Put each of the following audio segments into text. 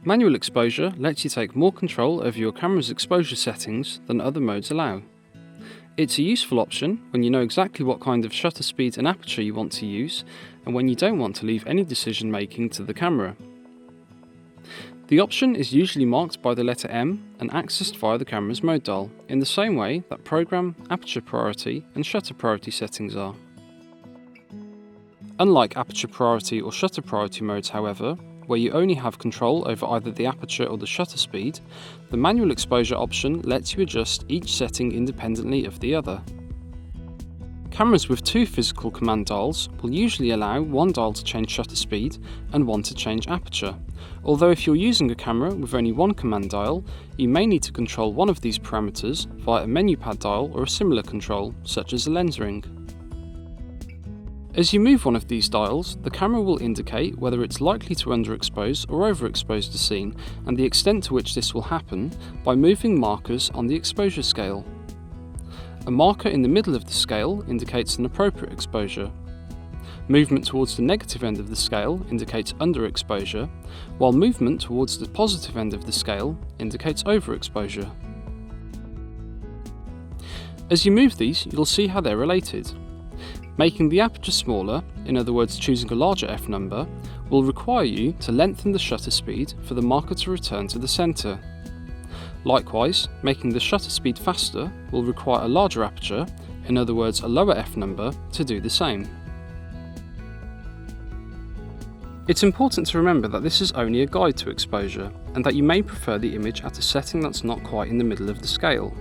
Manual exposure lets you take more control over your camera's exposure settings than other modes allow. It's a useful option when you know exactly what kind of shutter speed and aperture you want to use, and when you don't want to leave any decision making to the camera. The option is usually marked by the letter M and accessed via the camera's mode dial, in the same way that program, aperture priority and shutter priority settings are. Unlike aperture priority or shutter priority modes, however, where you only have control over either the aperture or the shutter speed, the manual exposure option lets you adjust each setting independently of the other. Cameras with two physical command dials will usually allow one dial to change shutter speed and one to change aperture, although if you're using a camera with only one command dial, you may need to control one of these parameters via a menu pad dial or a similar control, such as a lens ring. As you move one of these dials, the camera will indicate whether it's likely to underexpose or overexpose a scene, and the extent to which this will happen by moving markers on the exposure scale. A marker in the middle of the scale indicates an appropriate exposure. Movement towards the negative end of the scale indicates underexposure, while movement towards the positive end of the scale indicates overexposure. As you move these, you'll see how they're related. Making the aperture smaller, in other words choosing a larger f number, will require you to lengthen the shutter speed for the marker to return to the centre. Likewise, making the shutter speed faster will require a larger aperture, in other words a lower f number, to do the same. It's important to remember that this is only a guide to exposure, and that you may prefer the image at a setting that's not quite in the middle of the scale.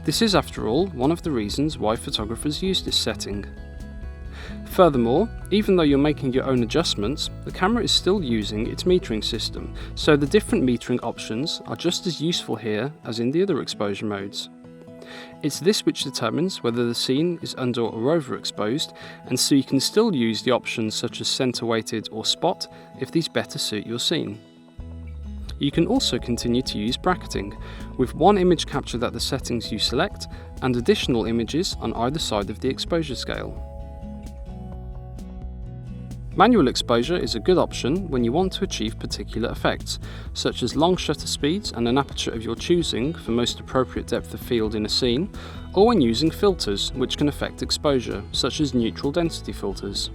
This is, after all, one of the reasons why photographers use this setting. Furthermore, even though you're making your own adjustments, the camera is still using its metering system, so the different metering options are just as useful here as in the other exposure modes. It's this which determines whether the scene is under or overexposed, and so you can still use the options such as center weighted or spot if these better suit your scene. You can also continue to use bracketing, with one image captured at the settings you select and additional images on either side of the exposure scale. Manual exposure is a good option when you want to achieve particular effects, such as long shutter speeds and an aperture of your choosing for most appropriate depth of field in a scene, or when using filters which can affect exposure, such as neutral density filters.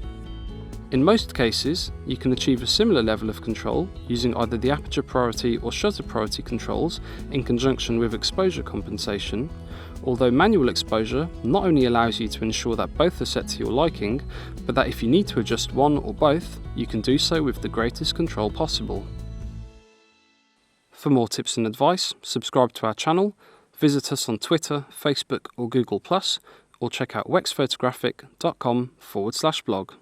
In most cases, you can achieve a similar level of control using either the aperture priority or shutter priority controls in conjunction with exposure compensation, although manual exposure not only allows you to ensure that both are set to your liking, but that if you need to adjust one or both, you can do so with the greatest control possible. For more tips and advice, subscribe to our channel, visit us on Twitter, Facebook or Google+, or check out wexphotographic.com/blog.